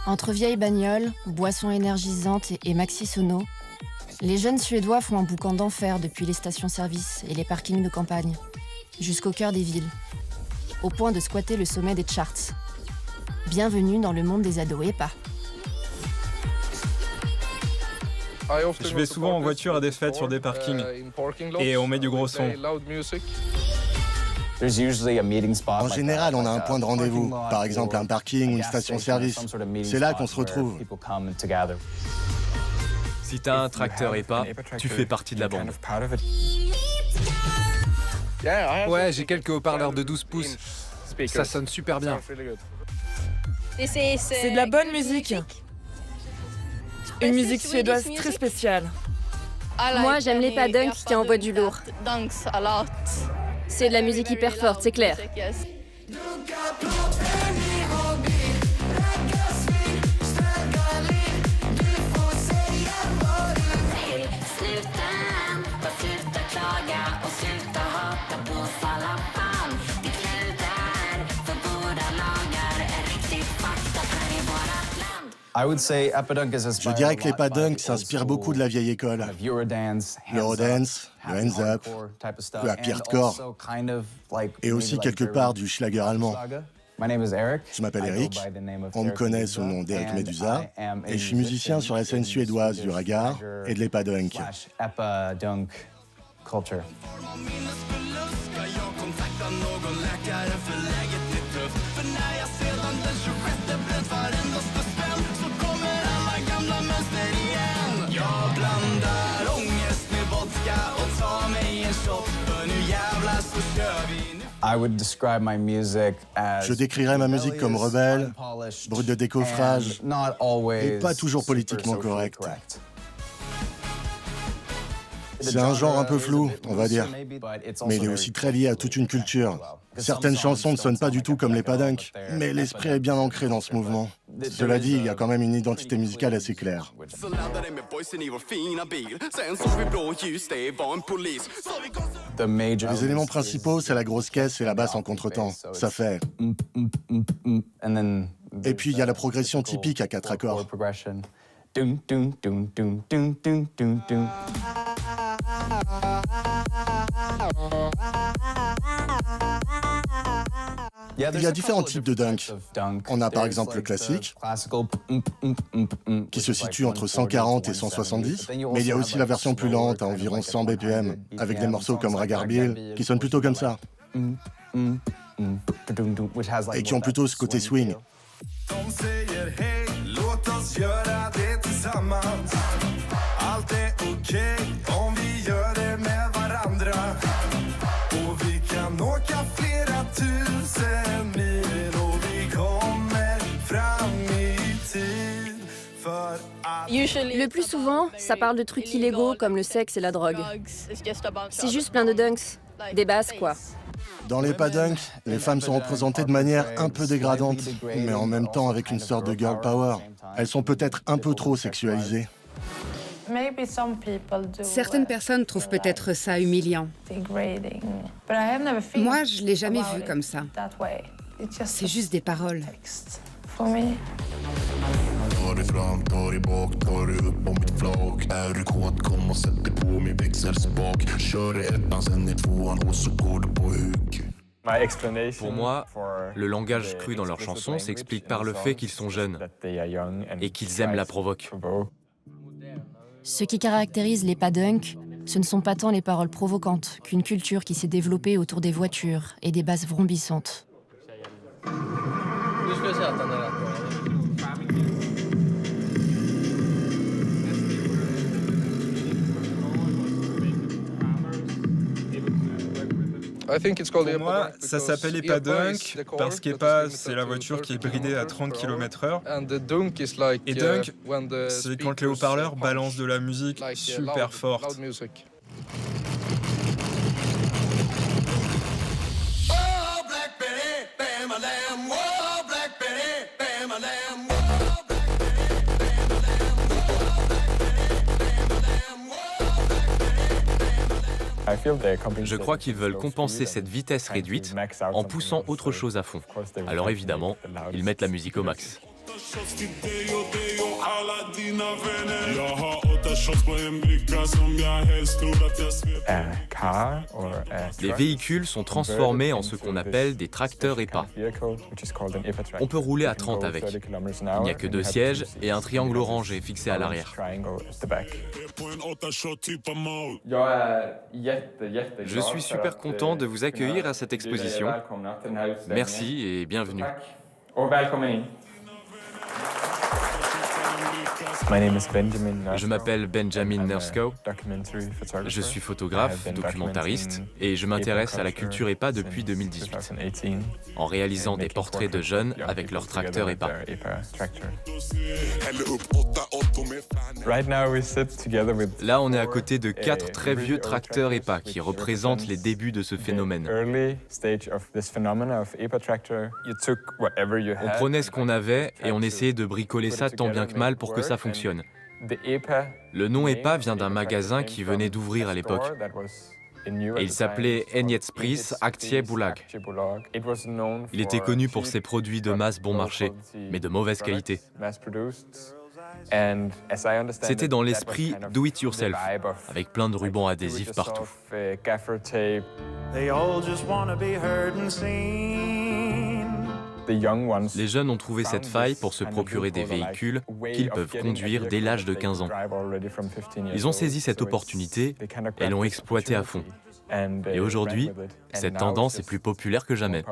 Entre vieilles bagnoles, boissons énergisantes et maxi sono, les jeunes Suédois font un boucan d'enfer depuis les stations-service et les parkings de campagne, jusqu'au cœur des villes, au point de squatter le sommet des charts. Bienvenue dans le monde des ados EPA. Je vais souvent en voiture à des fêtes sur des parkings et on met du gros son. En général, on a un point de rendez-vous, par exemple un parking ou une station-service. C'est là qu'on se retrouve. Si t'as un tracteur EPA, tu fais partie de la bande. Ouais, j'ai quelques haut-parleurs de 12 pouces. Ça sonne super bien. C'est de la bonne musique. Une musique suédoise très spéciale. Moi, j'aime les padunks qui envoient du lourd. C'est de la musique hyper forte, c'est clair. Je dirais que les padunks s'inspirent beaucoup de la vieille école. L'Eurodance, le hands up, le happy hardcore, et aussi quelque part du schlager allemand. Je m'appelle Eric, on me connaît sous le nom d'Eric Medusa, et je suis musicien sur la scène suédoise du ragar et de l'EPA-dunk. Je décrirais ma musique comme rebelle, brute de décoffrage et pas toujours politiquement correcte. C'est un genre un peu flou, on va dire, mais il est aussi très lié à toute une culture. Certaines chansons ne sonnent pas du tout comme les padunks, mais l'esprit est bien ancré dans ce mouvement. Cela dit, il y a quand même une identité musicale assez claire. Les éléments principaux, c'est la grosse caisse et la basse en contretemps. Ça fait... Et puis il y a la progression typique à 4 accords. Il y a différents types de dunk. On a par exemple le classique, qui se situe entre 140 et 170, mais il y a aussi la version plus lente, à environ 100 BPM, avec des morceaux comme Ragar Bill, qui sonnent plutôt comme ça, et qui ont plutôt ce côté swing. Le plus souvent, ça parle de trucs illégaux comme le sexe et la drogue. C'est juste plein de dunks, des basses quoi. Dans les padunks, les femmes sont représentées de manière un peu dégradante, mais en même temps avec une sorte de girl power. Elles sont peut-être un peu trop sexualisées. Certaines personnes trouvent peut-être ça humiliant. Moi, je l'ai jamais vu comme ça. C'est juste des paroles. Pour moi, le langage cru dans leurs chansons s'explique par le fait qu'ils sont jeunes et qu'ils aiment la provoque. Ce qui caractérise les padunks, ce ne sont pas tant les paroles provocantes qu'une culture qui s'est développée autour des voitures et des basses vrombissantes. Pour moi, ça s'appelle EPA-dunk parce qu'EPA, c'est la voiture qui est bridée à 30 km/h. Et dunk, c'est quand les haut-parleurs balancent de la musique super forte. Je crois qu'ils veulent compenser cette vitesse réduite en poussant autre chose à fond. Alors évidemment, ils mettent la musique au max. Les véhicules sont transformés en ce qu'on appelle des tracteurs EPA. On peut rouler à 30 avec. Il n'y a que 2 sièges et un triangle orangé fixé à l'arrière. Je suis super content de vous accueillir à cette exposition. Merci et bienvenue. Je m'appelle Benjamin Nerskow. Je suis photographe, documentariste et je m'intéresse à la culture EPA depuis 2018 en réalisant des portraits de jeunes avec leurs tracteurs EPA. Là, on est à côté de 4 très vieux tracteurs EPA qui représentent les débuts de ce phénomène. On prenait ce qu'on avait et on essayait de bricoler ça tant bien que mal pour que ça fonctionne. Le nom EPA vient d'un magasin qui venait d'ouvrir à l'époque. Et il s'appelait Enietspris Aktie Bulag. Il était connu pour ses produits de masse bon marché, mais de mauvaise qualité. C'était dans l'esprit do it yourself, avec plein de rubans adhésifs partout. Les jeunes ont trouvé cette faille pour se procurer des véhicules qu'ils peuvent conduire dès l'âge de 15 ans. Ils ont saisi cette opportunité et l'ont exploitée à fond. Et aujourd'hui, cette tendance est plus populaire que jamais.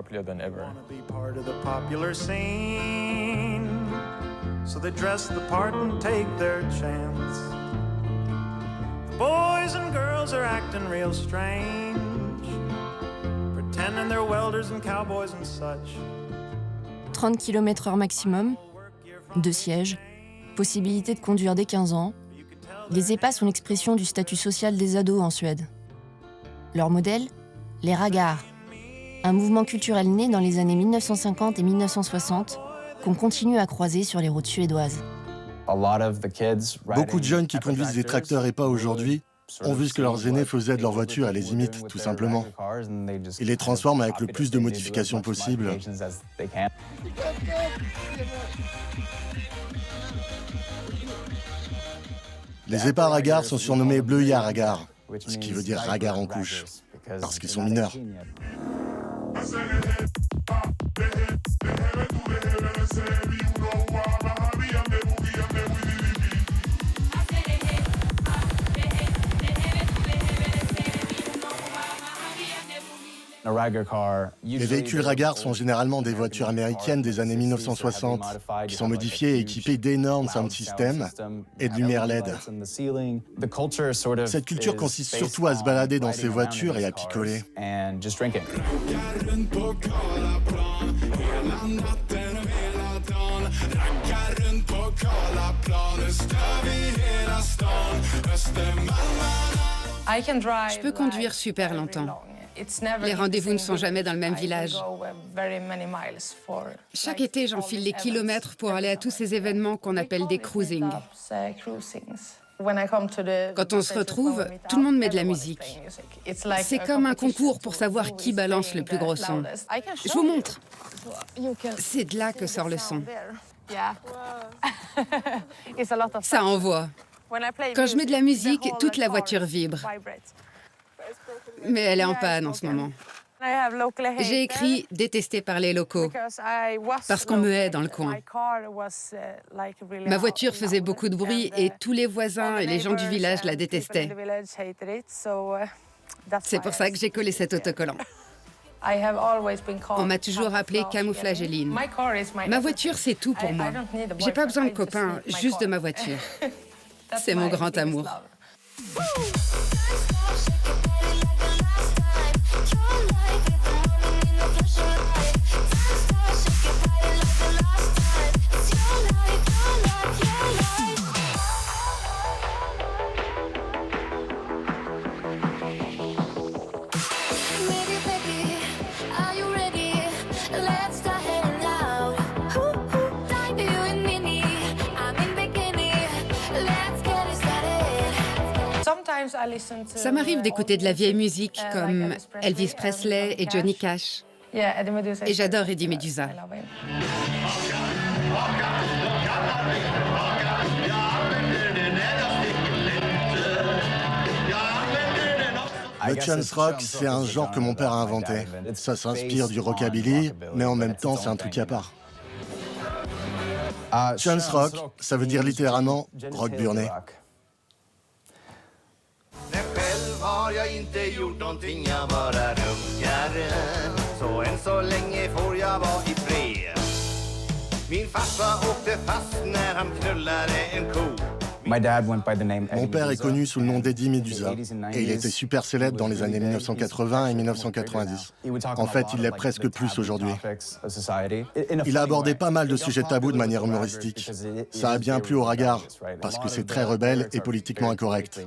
Pretending they're welders and cowboys and such. 30 km/h maximum, 2 sièges, possibilité de conduire dès 15 ans. Les EPA sont l'expression du statut social des ados en Suède. Leur modèle, les ragars, un mouvement culturel né dans les années 1950 et 1960 qu'on continue à croiser sur les routes suédoises. Beaucoup de jeunes qui conduisent des tracteurs EPA aujourd'hui ont vu ce que leurs aînés faisaient de leur voiture et les imitent, tout simplement. Ils les transforment avec le plus de modifications possible. Les EPA ragars sont surnommés bleuillards ragars, ce qui veut dire ragars en couche, parce qu'ils sont mineurs. Les véhicules ragars sont généralement des voitures américaines des années 1960 qui sont modifiées et équipées d'énormes sound systems et de lumière LED. Cette culture consiste surtout à se balader dans ces voitures et à picoler. Je peux conduire super longtemps. Les rendez-vous ne sont jamais dans le même village. Chaque été, j'enfile les kilomètres pour aller à tous ces événements qu'on appelle des cruising. Quand on se retrouve, tout le monde met de la musique. C'est comme un concours pour savoir qui balance le plus gros son. Je vous montre. C'est de là que sort le son. Ça envoie. Quand je mets de la musique, toute la voiture vibre. Mais elle est en panne en ce moment. J'ai écrit « Détesté par les locaux » parce qu'on me hait dans le coin. Ma voiture faisait beaucoup de bruit et tous les voisins et les gens du village la détestaient. C'est pour ça que j'ai collé cet autocollant. On m'a toujours appelée Camouflageline. Ma voiture, c'est tout pour moi. J'ai pas besoin de copains, juste de ma voiture. C'est mon grand amour. Ça m'arrive d'écouter de la vieille musique comme Elvis Presley et Johnny Cash. Et j'adore Eddie Meduza. Le chance rock, c'est un genre que mon père a inventé. Ça s'inspire du rockabilly, mais en même temps, c'est un truc à part. Chance rock, ça veut dire littéralement rock burné. Mon père est connu sous le nom d'Eddie Medusa et il était super célèbre dans les années 1980 et 1990. En fait, il l'est presque plus aujourd'hui. Il a abordé pas mal de sujets tabous de manière humoristique. Ça a bien plu aux ragards parce que c'est très rebelle et politiquement incorrect.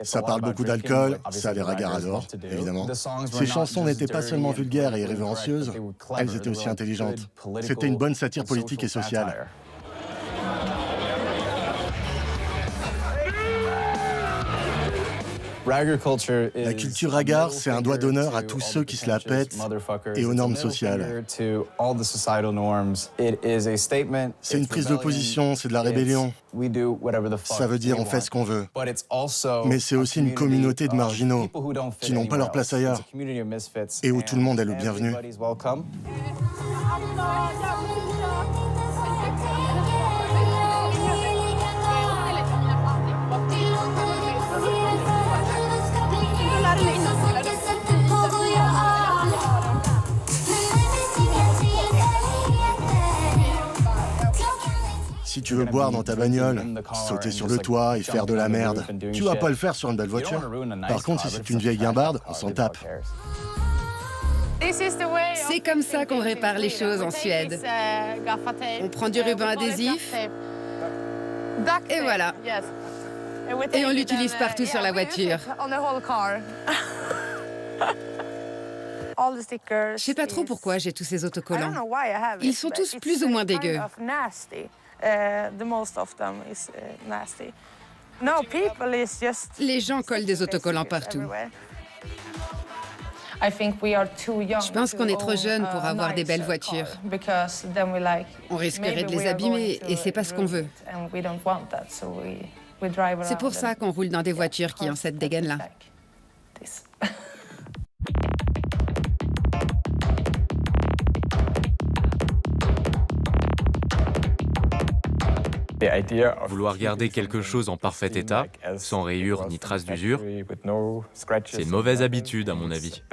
Ça parle beaucoup d'alcool, ça les ragards adorent, évidemment. Ses chansons n'étaient pas seulement vulgaires et irrévérencieuses, elles étaient aussi intelligentes. C'était une bonne satire politique et sociale. La culture ragar, c'est un doigt d'honneur à tous ceux qui se la pètent et aux normes sociales. C'est une prise de position, c'est de la rébellion. Ça veut dire on fait ce qu'on veut. Mais c'est aussi une communauté de marginaux qui n'ont pas leur place ailleurs et où tout le monde est le bienvenu. Si tu veux boire dans ta bagnole, sauter sur le toit et faire de la merde, tu vas pas le faire sur une belle voiture. Par contre, si c'est une vieille guimbarde, on s'en tape. C'est comme ça qu'on répare les choses en Suède. On prend du ruban adhésif et voilà. Et on l'utilise partout sur la voiture. Je sais pas trop pourquoi j'ai tous ces autocollants. Ils sont tous plus ou moins dégueux. Les gens collent des autocollants partout. Je pense qu'on est trop jeunes pour avoir des belles voitures. On risquerait de les abîmer et c'est pas ce qu'on veut. C'est pour ça qu'on roule dans des voitures qui ont cette dégaine-là. Vouloir garder quelque chose en parfait état, sans rayures ni traces d'usure, c'est une mauvaise habitude à mon avis.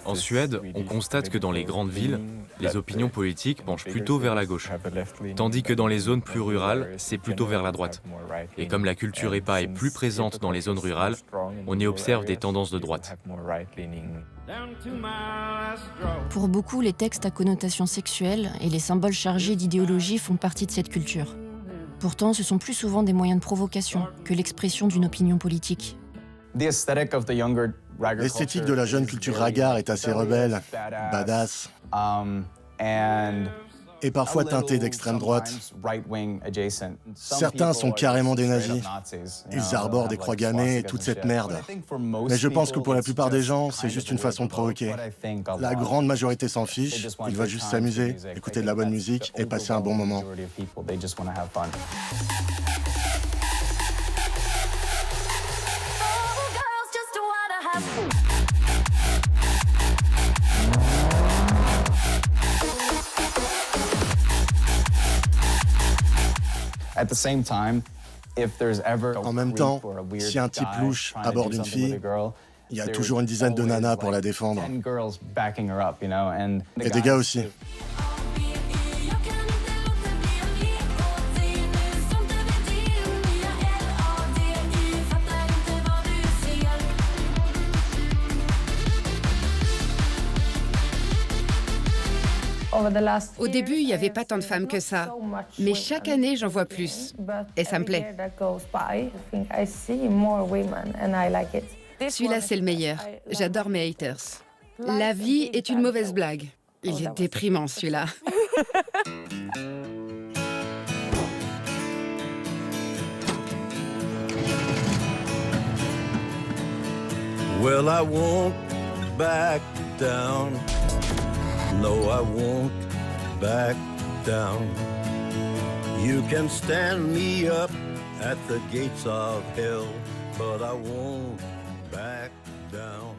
En Suède, on constate que dans les grandes villes, les opinions politiques penchent plutôt vers la gauche, tandis que dans les zones plus rurales, c'est plutôt vers la droite. Et comme la culture EPA est plus présente dans les zones rurales, on y observe des tendances de droite. Pour beaucoup, les textes à connotation sexuelle et les symboles chargés d'idéologie font partie de cette culture. Pourtant, ce sont plus souvent des moyens de provocation que l'expression d'une opinion politique. L'esthétique de la jeune culture ragar est assez rebelle, badass, et parfois teintée d'extrême droite. Certains sont carrément des nazis. Ils arborent des croix gammées et toute cette merde. Mais je pense que pour la plupart des gens, c'est juste une façon de provoquer. La grande majorité s'en fiche, ils veulent juste s'amuser, écouter de la bonne musique et passer un bon moment. En même temps, si un type louche aborde une fille, il y a toujours une dizaine de nanas pour la défendre. Et des gars aussi. Au début, il n'y avait pas tant de femmes que ça. Mais chaque année, j'en vois plus. Et ça me plaît. Celui-là, c'est le meilleur. J'adore mes haters. La vie est une mauvaise blague. Il est déprimant, celui-là. Well, I won't back down. No, I won't back down. You can stand me up at the gates of hell, but I won't back down.